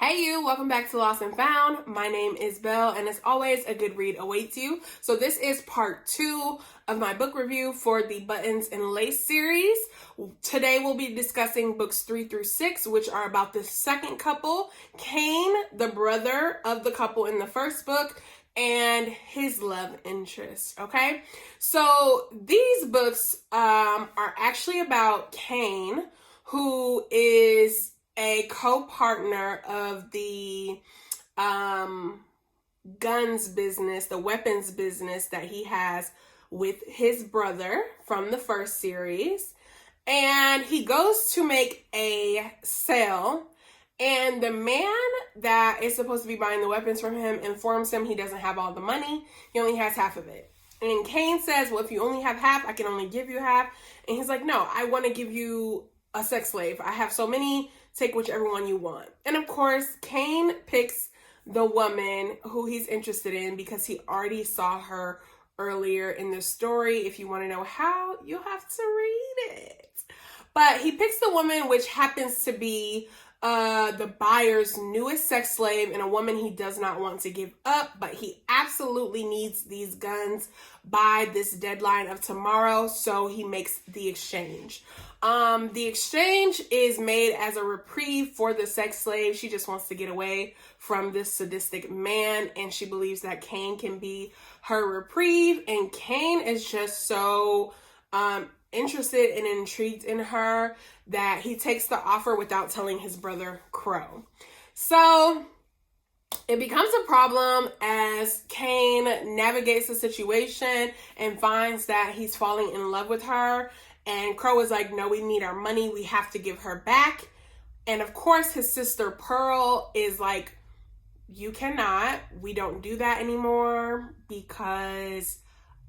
Hey you, welcome back to Lost and Found. My name is Belle, and as always, a good read awaits you. So this is part 2 of my book review for the Buttons and Lace series. Today we'll be discussing books 3 through 6, which are about the second couple, Cain, the brother of the couple in the first book, and his love interest, okay? So these books are actually about Cain, who is a co-partner of the guns business, the weapons business that he has with his brother from the first series. And he goes to make a sale, and the man that is supposed to be buying the weapons from him informs him he doesn't have all the money. He only has half of it. And Cain says, well, if you only have half, I can only give you half. And he's like, no, I want to give you a sex slave. I have so many, take whichever one you want. And of course, Cain picks the woman who he's interested in because he already saw her earlier in the story. If you want to know how, you'll have to read it. But he picks the woman, which happens to be the buyer's newest sex slave, and a woman he does not want to give up, but he absolutely needs these guns by this deadline of tomorrow, so he makes the exchange. The exchange is made as a reprieve for the sex slave. She just wants to get away from this sadistic man, and she believes that Cain can be her reprieve, and Cain is just so interested and intrigued in her that he takes the offer without telling his brother Crow. So it becomes a problem as Cain navigates the situation and finds that he's falling in love with her. And Crow is like, no, we need our money. We have to give her back. And of course, his sister Pearl is like, you cannot. We don't do that anymore because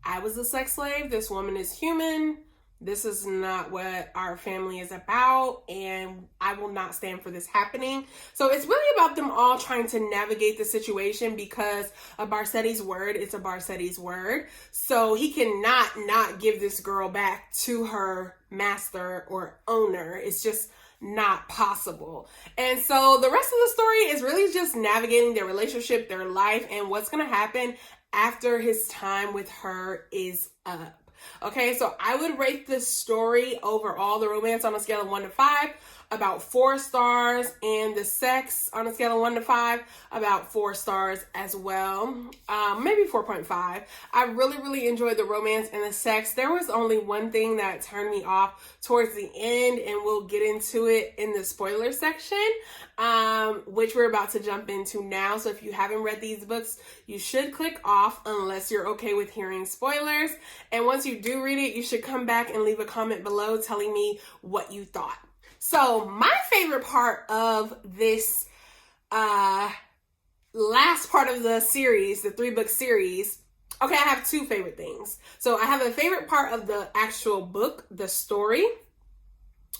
I was a sex slave. This woman is human. This is not what our family is about, and I will not stand for this happening. So it's really about them all trying to navigate the situation because a Barsetti's word is a Barsetti's word. So he cannot not give this girl back to her master or owner. It's just not possible. And so the rest of the story is really just navigating their relationship, their life, and what's going to happen after his time with her is up. Okay, so I would rate this story overall, the romance on a scale of 1 to 5, about 4 stars, and the sex on a scale of 1 to 5, about 4 stars as well, maybe 4.5. I really enjoyed the romance and the sex. There was only one thing that turned me off towards the end, and we'll get into it in the spoiler section, which we're about to jump into now. So if you haven't read these books, you should click off unless you're okay with hearing spoilers. And once you do read it, you should come back and leave a comment below telling me what you thought. So my favorite part of this last part of the series, the 3-book series, okay, I have 2 favorite things. So I have a favorite part of the actual book, the story,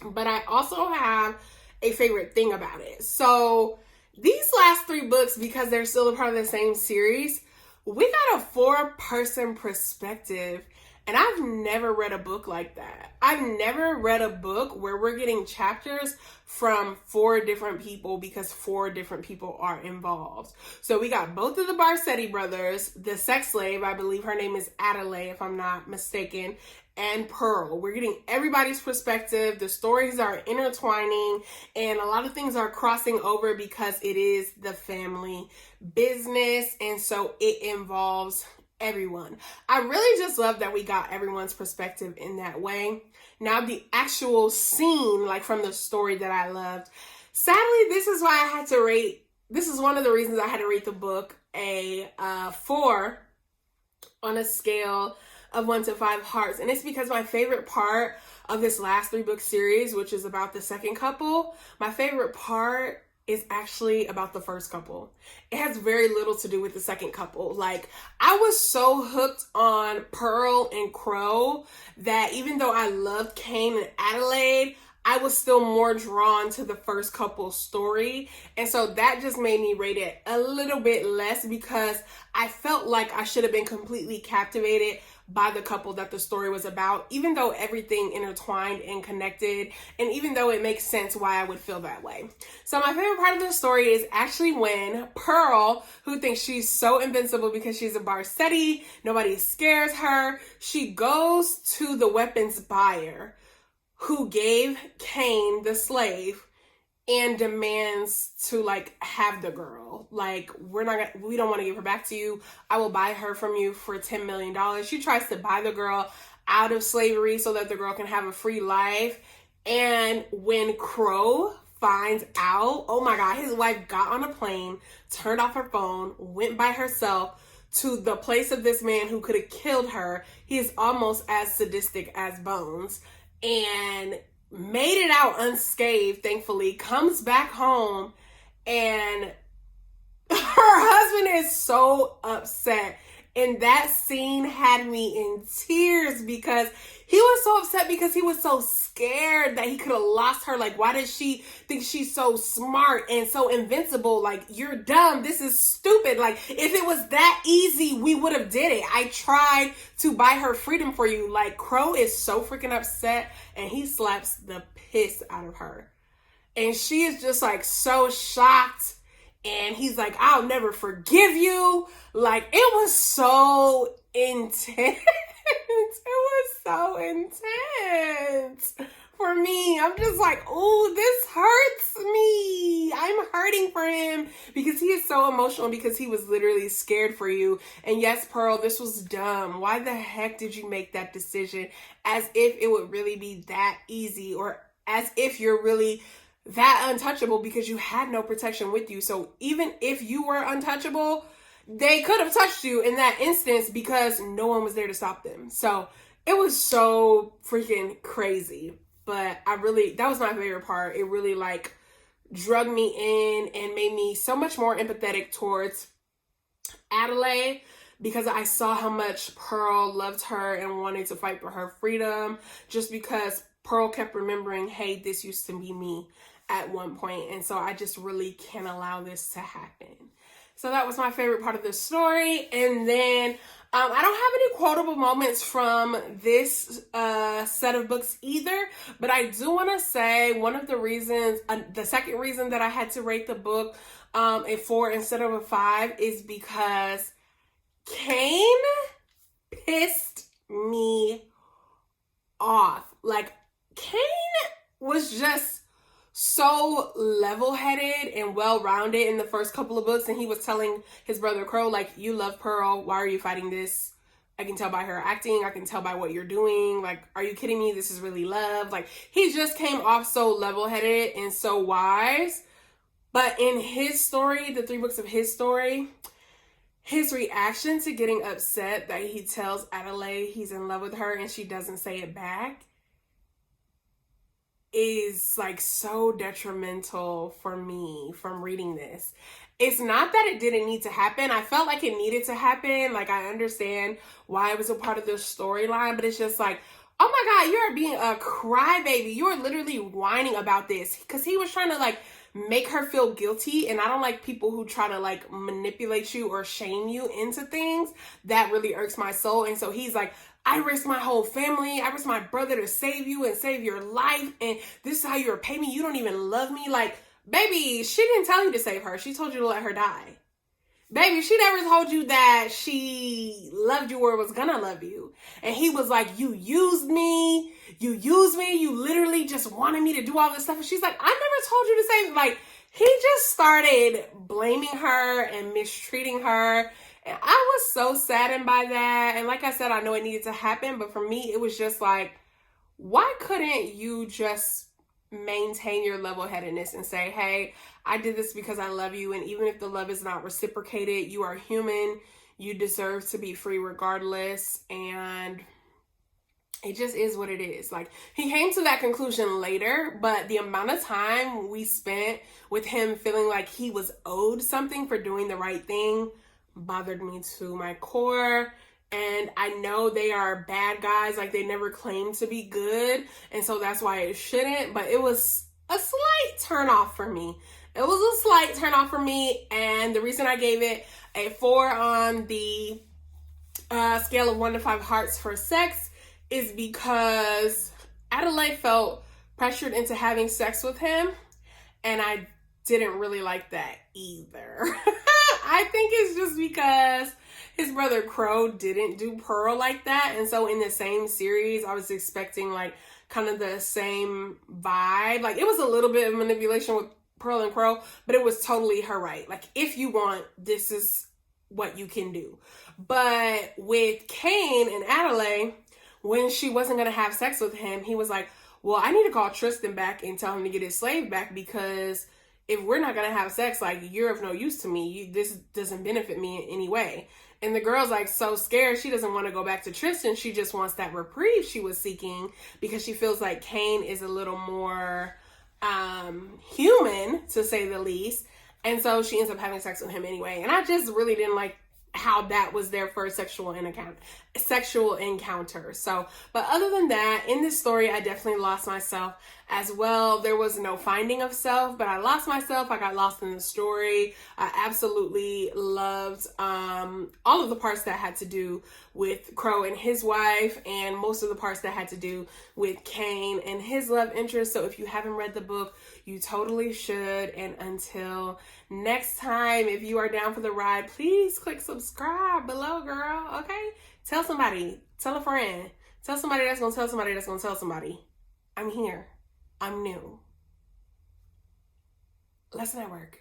but I also have a favorite thing about it. So these last 3 books, because they're still a part of the same series, we got a 4-person perspective. And I've never read a book like that. I've never read a book where we're getting chapters from 4 different people because 4 different people are involved. So we got both of the Barsetti brothers, the sex slave, I believe her name is Adelaide, if I'm not mistaken, and Pearl. We're getting everybody's perspective. The stories are intertwining, and a lot of things are crossing over because it is the family business, and so it involves everyone. I really just love that we got everyone's perspective in that way. Now the actual scene, like from the story that I loved, sadly, this is one of the reasons I had to rate the book a 4 on a scale of 1 to 5 hearts. And it's because my favorite part of this last 3-book series, which is about the second couple, my favorite part is actually about the first couple. It has very little to do with the second couple. Like, I was so hooked on Pearl and Crow that even though I loved Cain and Adelaide, I was still more drawn to the first couple's story. And so that just made me rate it a little bit less, because I felt like I should have been completely captivated by the couple that the story was about, even though everything intertwined and connected, and even though it makes sense why I would feel that way. So my favorite part of the story is actually when Pearl, who thinks she's so invincible because she's a Barsetti, nobody scares her, she goes to the weapons buyer who gave Cain, the slave, and demands to like have the girl. Like, we don't want to give her back to you. I will buy her from you for $10 million. She tries to buy the girl out of slavery so that the girl can have a free life. And when Crow finds out, oh my God, his wife got on a plane, turned off her phone, went by herself to the place of this man who could have killed her. He is almost as sadistic as Bones, and made it out unscathed, thankfully, comes back home, and her husband is so upset. And that scene had me in tears, because he was so upset because he was so scared that he could have lost her. Like, why does she think she's so smart and so invincible? Like, you're dumb. This is stupid. Like, if it was that easy, we would have did it. I tried to buy her freedom for you. Like, Crow is so freaking upset, and he slaps the piss out of her. And she is just like so shocked. And he's like, I'll never forgive you. Like, it was so intense. It was so intense for me. I'm just like, oh, this hurts me. I'm hurting for him because he is so emotional, because he was literally scared for you. And yes, Pearl, this was dumb. Why the heck did you make that decision? As if it would really be that easy, or as if you're really that untouchable, because you had no protection with you. So even if you were untouchable, they could have touched you in that instance because no one was there to stop them. So it was so freaking crazy. But that was my favorite part. It really like drug me in and made me so much more empathetic towards Adelaide, because I saw how much Pearl loved her and wanted to fight for her freedom, just because Pearl kept remembering, hey, this used to be me at one point. And so I just really can't allow this to happen. So that was my favorite part of the story. And then I don't have any quotable moments from this set of books either, but I do want to say one of the reasons, the second reason that I had to rate the book a 4 instead of a 5 is because Cain pissed me off. Like, Cain was just so level-headed and well-rounded in the first couple of books, and he was telling his brother Crow, like, you love Pearl, why are you fighting this? I can tell by her acting, I can tell by what you're doing, like, are you kidding me? This is really love. Like, he just came off so level-headed and so wise. But in his story, the 3 books of his story, his reaction to getting upset that he tells Adelaide he's in love with her and she doesn't say it back is like so detrimental for me from reading this. It's not that it didn't need to happen. I felt like it needed to happen. Like, I understand why it was a part of the storyline, but it's just like, oh my God, you're being a crybaby. You're literally whining about this, because he was trying to like make her feel guilty. And I don't like people who try to like manipulate you or shame you into things. That really irks my soul. And so he's like, I risked my whole family. I risked my brother to save you and save your life. And this is how you're paying me. You don't even love me. Like, baby, she didn't tell you to save her. She told you to let her die. Baby, she never told you that she loved you or was gonna love you. And he was like, you used me. You literally just wanted me to do all this stuff. And she's like, I never told you to save me. Like, he just started blaming her and mistreating her. And I was so saddened by that. And like I said, I know it needed to happen, but for me, it was just like, why couldn't you just maintain your level-headedness and say, hey, I did this because I love you, and even if the love is not reciprocated, you are human, you deserve to be free regardless, and it just is what it is. Like, he came to that conclusion later, but the amount of time we spent with him feeling like he was owed something for doing the right thing bothered me to my core. and I know they are bad guys, like they never claimed to be good, and so that's why it shouldn't, but it was a slight turn off for me. It was a slight turn off for me, and the reason I gave it a 4 on the scale of 1 to 5 hearts for sex is because Adelaide felt pressured into having sex with him, and I didn't really like that either. I think it's just because his brother Crow didn't do Pearl like that, and so in the same series, I was expecting like kind of the same vibe. Like it was a little bit of manipulation with Pearl and Crow, but it was totally her right. Like if you want, this is what you can do. But with Kane and Adelaide, when she wasn't going to have sex with him, he was like, well, I need to call Tristan back and tell him to get his slave back, because if we're not going to have sex, like, you're of no use to me. This doesn't benefit me in any way. And the girl's like so scared. She doesn't want to go back to Tristan. She just wants that reprieve she was seeking, because she feels like Kane is a little more human, to say the least. And so she ends up having sex with him anyway. And I just really didn't like how that was their first sexual encounter. So, but other than that, in this story, I definitely lost myself as well. There was no finding of self, but I lost myself. I got lost in the story. I absolutely loved all of the parts that had to do with Crow and his wife, and most of the parts that had to do with Kane and his love interest. So if you haven't read the book, you totally should. And until next time, if you are down for the ride, please click subscribe below, girl. Okay? Tell somebody. Tell a friend. Tell somebody that's going to tell somebody that's going to tell somebody. I'm here. I'm new. Let's network.